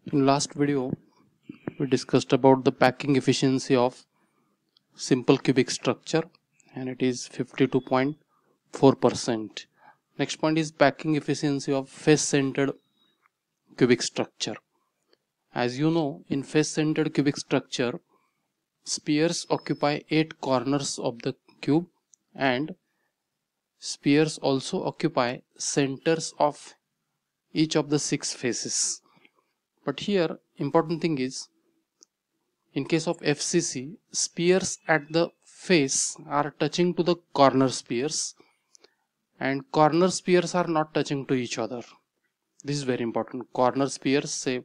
In last video, we discussed about the packing efficiency of simple cubic structure, and it is 52.4%. Next point is packing efficiency of face-centered cubic structure. As you know, in face-centered cubic structure, spheres occupy 8 corners of the cube, and spheres also occupy centers of each of the 6 faces. But here important thing is, in case of FCC, spheres at the face are touching to the corner spheres and corner spheres are not touching to each other. This is very important. Corner spheres, say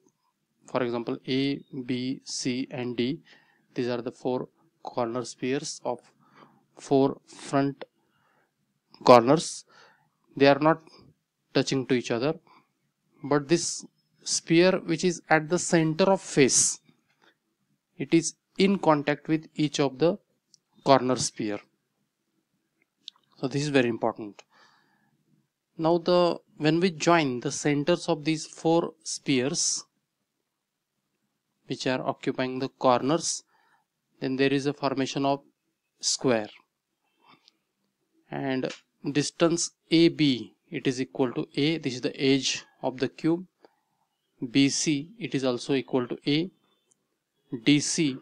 for example A, B, C and D, these are the 4 corner spheres of 4 front corners. They are not touching to each other, but this sphere which is at the center of face, it is in contact with each of the corner sphere. So this is very important. Now when we join the centers of these 4 spheres which are occupying the corners, then there is a formation of square, and distance AB, it is equal to A, this is the edge of the cube. BC, it is also equal to A. DC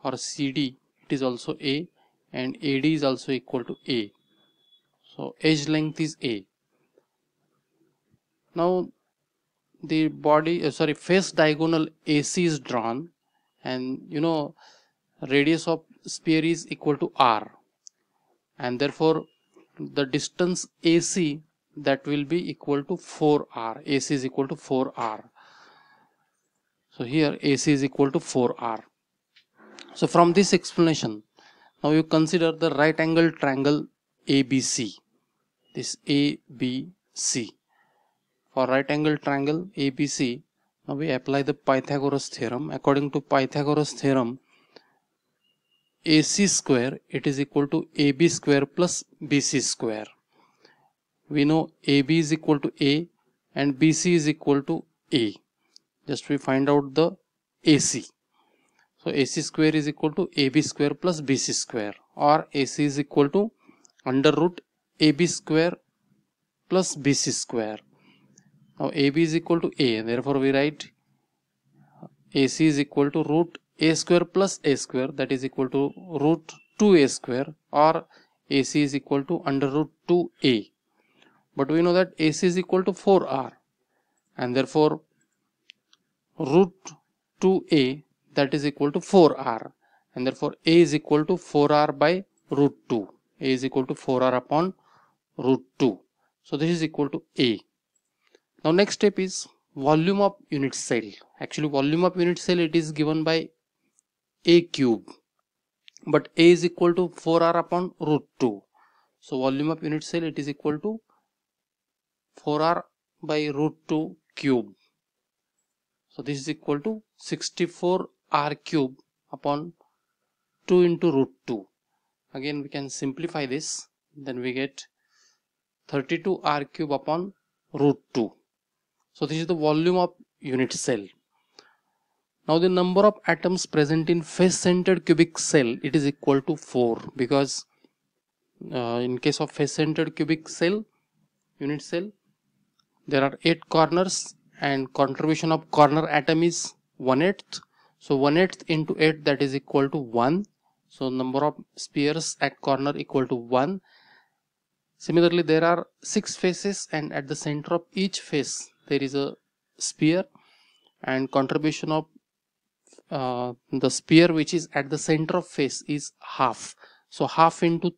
or CD, it is also A, and AD is also equal to A. So edge length is A. Now the face diagonal AC is drawn, and you know radius of sphere is equal to R, and therefore the distance AC, that will be equal to 4R. AC is equal to 4R. So here AC is equal to 4R. So from this explanation, now you consider the right angle triangle ABC. This ABC. For right angle triangle ABC, now we apply the Pythagoras theorem. According to Pythagoras theorem, AC square, it is equal to AB square plus BC square. We know AB is equal to A and BC is equal to A. Just we find out the AC. So AC square is equal to AB square plus BC square, or AC is equal to under root AB square plus BC square. Now AB is equal to A, therefore we write AC is equal to root A square plus A square, that is equal to root 2A square, or AC is equal to under root 2A. But we know that AC is equal to 4R, and therefore root 2A, that is equal to 4R, and therefore A is equal to 4R by root 2. A is equal to 4R upon root 2. So this is equal to A. Now next step is volume of unit cell. Actually volume of unit cell, it is given by A cube, but A is equal to 4R upon root 2. So volume of unit cell, it is equal to 4R by root 2 cube. So this is equal to 64R cube upon 2 into root 2. Again we can simplify this, then we get 32R cube upon root 2. So this is the volume of unit cell. Now the number of atoms present in face-centered cubic cell, it is equal to 4, because in case of face-centered cubic cell, unit cell, there are 8 corners and contribution of corner atom is 1/8. So 1/8 into 8, that is equal to 1. So number of spheres at corner equal to 1. Similarly, there are 6 faces, and at the center of each face there is a sphere, and contribution of the sphere which is at the center of face is half. So half into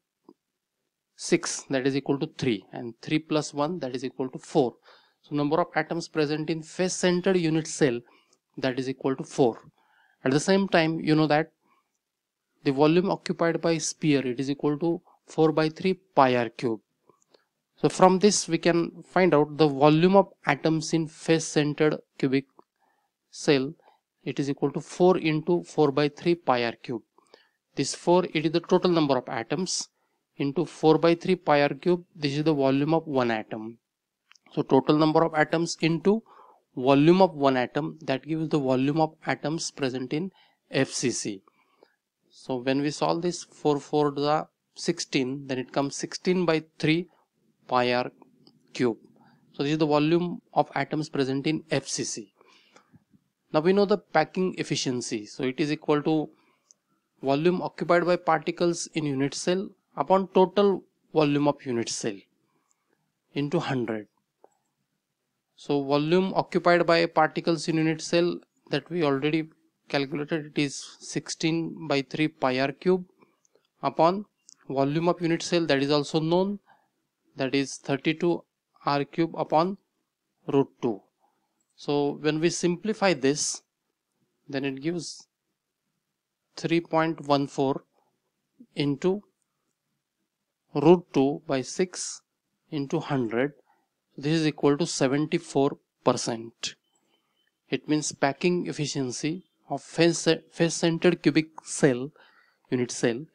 6, that is equal to 3, and 3 plus 1, that is equal to 4. So number of atoms present in face centered unit cell, that is equal to 4. At the same time, you know that the volume occupied by sphere, it is equal to 4 by 3 pi r cube. So from this we can find out the volume of atoms in face centered cubic cell, it is equal to 4 into 4 by 3 pi r cube. This 4, it is the total number of atoms, into 4 by 3 pi r cube, this is the volume of one atom. So total number of atoms into volume of one atom, that gives the volume of atoms present in FCC. So when we solve this 4 4 to the 16, then it comes 16 by 3 pi r cube. So this is the volume of atoms present in FCC. Now we know the packing efficiency. So it is equal to volume occupied by particles in unit cell upon total volume of unit cell into 100. So volume occupied by particles in unit cell, that we already calculated, it is 16 by 3 pi r cube upon volume of unit cell, that is also known, that is 32 r cube upon root 2. So when we simplify this, then it gives 3.14 into root 2 by 6 into 100. This is equal to 74%. It means packing efficiency of face-centered cubic cell, unit cell,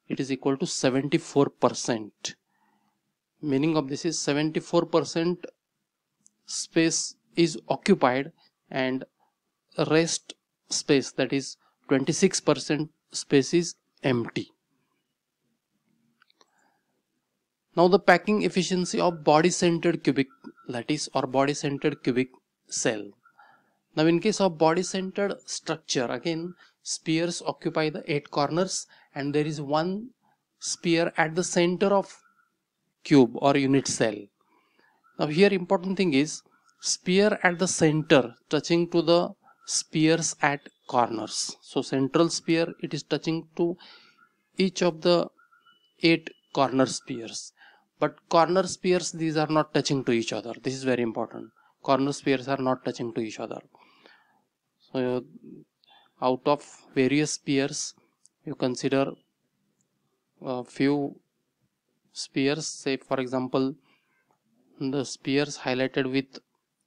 it is equal to 74%. Meaning of this is 74% space is occupied and rest space, that is 26% space, is empty. Now the packing efficiency of body-centered cubic lattice or body-centered cubic cell. Now in case of body-centered structure, again spheres occupy the 8 corners and there is one sphere at the center of cube or unit cell. Now here important thing is sphere at the center touching to the spheres at corners. So central sphere, it is touching to each of the 8 corner spheres, but corner spheres, these are not touching to each other. This is very important. Corner spheres are not touching to each other. So out of various spheres, you consider a few spheres, say for example the spheres highlighted with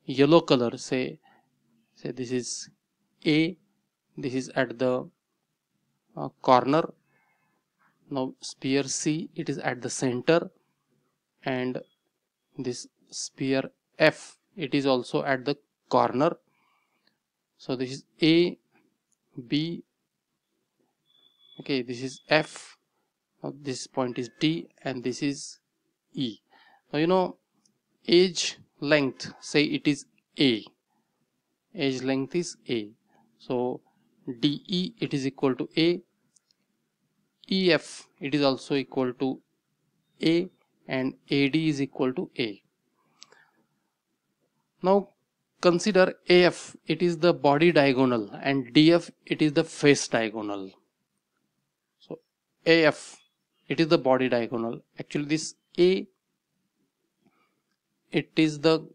yellow color, say this is A, this is at the corner. Now sphere C, it is at the center, and this sphere F, it is also at the corner. So this is A, B, okay, this is F, now this point is D, and this is E. Now you know edge length, say it is A, edge length is A, so DE, it is equal to A, EF, it is also equal to A, and AD is equal to A. Now consider AF, it is the body diagonal, and DF, it is the face diagonal. So AF, it is the body diagonal. Actually this A, it is the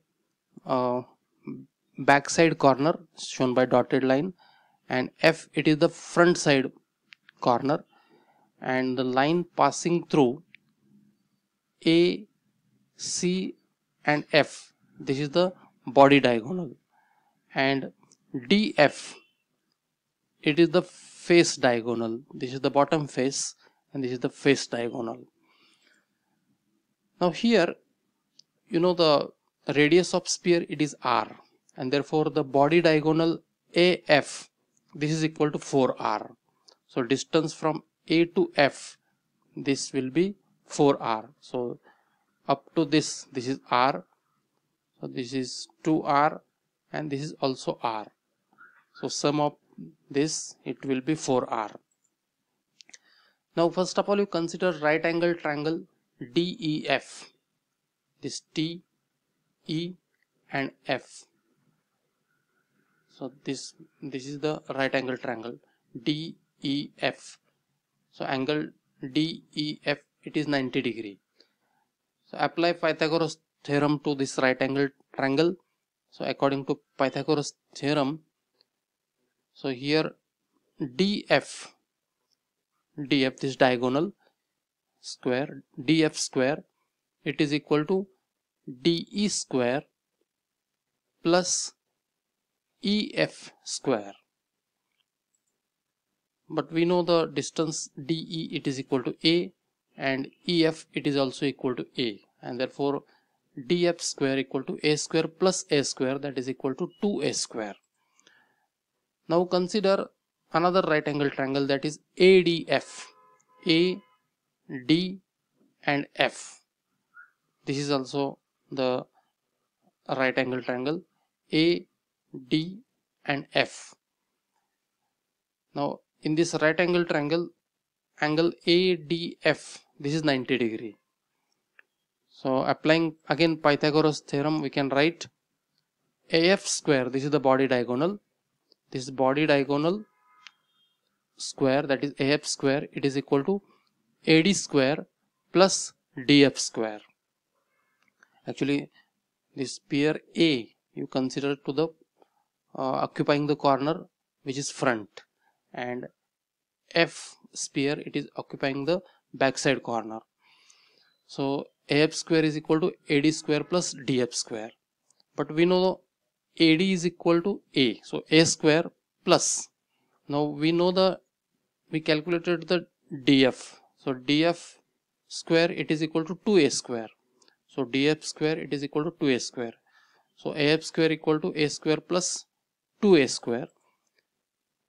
backside corner shown by dotted line, and F, it is the front side corner, and the line passing through A, C and F, this is the body diagonal, and DF, it is the face diagonal. This is the bottom face and this is the face diagonal. Now here you know the radius of sphere, it is R, and therefore the body diagonal AF, this is equal to 4R. So distance from A to F, this will be 4R. So up to this is R, so this is 2R, and this is also R. So sum of this, it will be 4R. Now first of all you consider right angle triangle DEF, this T, E and F. So this is the right angle triangle DEF. So angle DEF, it is 90 degree. So apply Pythagoras theorem to this right angle triangle. So according to Pythagoras theorem, so here DF, this diagonal square, DF square, it is equal to DE square plus EF square. But we know the distance DE, it is equal to A, and EF, it is also equal to A, and therefore df square equal to a square plus a square, that is equal to 2a square. Now consider another right angle triangle, that is ADF. A, D and F. This is also the right angle triangle A, D and F. Now in this right angle triangle, angle ADF, this is 90 degree. So applying again Pythagoras theorem, we can write AF square, this is the body diagonal, this is body diagonal square, that is AF square, it is equal to AD square plus DF square. Actually this sphere A you consider to the occupying the corner which is front, and F sphere it is occupying the backside corner. So AF square is equal to AD square plus DF square, but we know AD is equal to A, so A square plus, now we calculated the DF, so DF square it is equal to 2A square, so DF square it is equal to 2A square, so AF square equal to A square plus 2A square,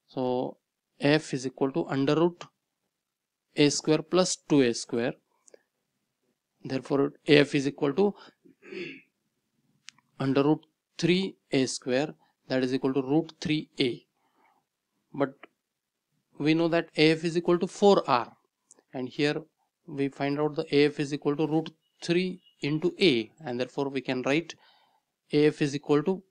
so F is equal to under root A square plus 2A square, therefore AF is equal to under root 3A square, that is equal to root 3A, but we know that AF is equal to 4R, and here we find out the AF is equal to root 3 into A, and therefore we can write AF is equal to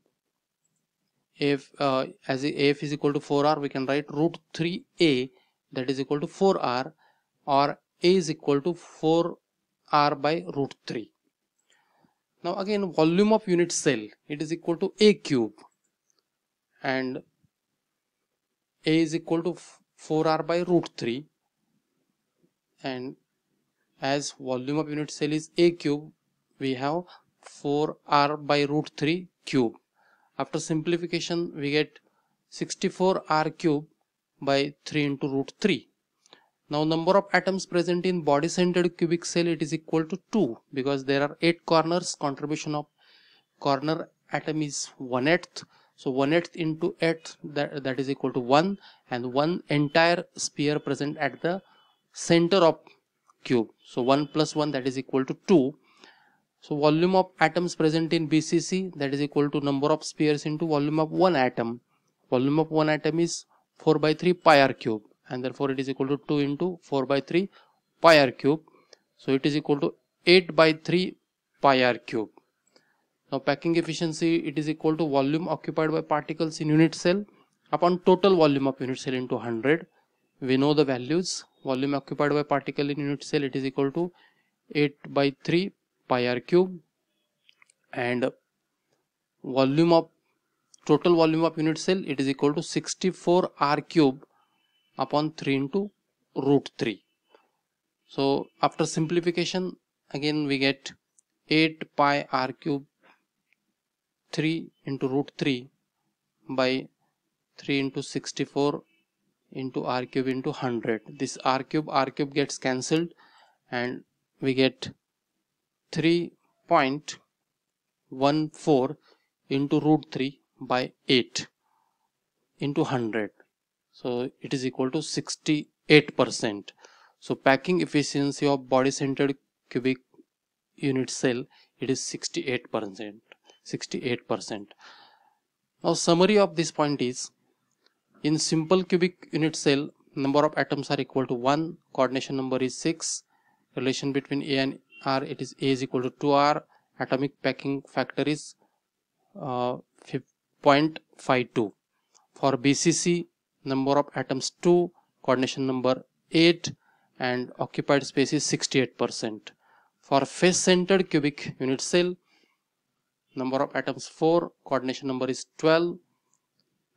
as AF is equal to 4R, we can write root 3A, that is equal to 4R, or A is equal to 4R by root 3. Now again volume of unit cell, it is equal to A cube, and A is equal to 4R by root 3, and as volume of unit cell is A cube, we have 4R by root 3 cube. After simplification we get 64R cube by 3 into root 3. Now number of atoms present in body centered cubic cell, it is equal to 2, because there are 8 corners, contribution of corner atom is 1/8, so 1/8 into 8, that is equal to 1, and one entire sphere present at the center of cube, so 1 plus 1, that is equal to 2. So volume of atoms present in BCC, that is equal to number of spheres into volume of one atom. Volume of one atom is 4 by 3 pi r cube, and therefore it is equal to 2 into 4 by 3 pi r cube, so it is equal to 8 by 3 pi r cube. Now packing efficiency, it is equal to volume occupied by particles in unit cell upon total volume of unit cell into 100. We know the values. Volume occupied by particle in unit cell, it is equal to 8 by 3 pi r cube, and volume of total volume of unit cell, it is equal to 64 r cube upon 3 into root 3. So after simplification again we get 8 pi r cube 3 into root 3 by 3 into 64 into r cube into 100. This r cube gets cancelled, and we get 3.14 into root 3 by 8 into 100, so it is equal to 68%. So packing efficiency of body centered cubic unit cell, it is 68%. Now summary of this point is, in simple cubic unit cell, number of atoms are equal to 1, coordination number is 6, relation between A and R, it is A is equal to 2R, atomic packing factor is 0.52. For BCC, number of atoms 2, coordination number 8, and occupied space is 68%. For face centered cubic unit cell, number of atoms 4, coordination number is 12,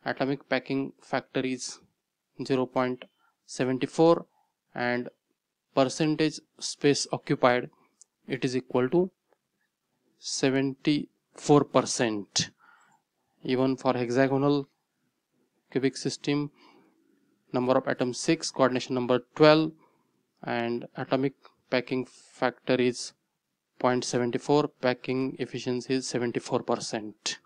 atomic packing factor is 0.74, and percentage space occupied, it is equal to 74%. Even for hexagonal cubic system, number of atoms 6, coordination number 12, and atomic packing factor is 0.74, packing efficiency is 74%.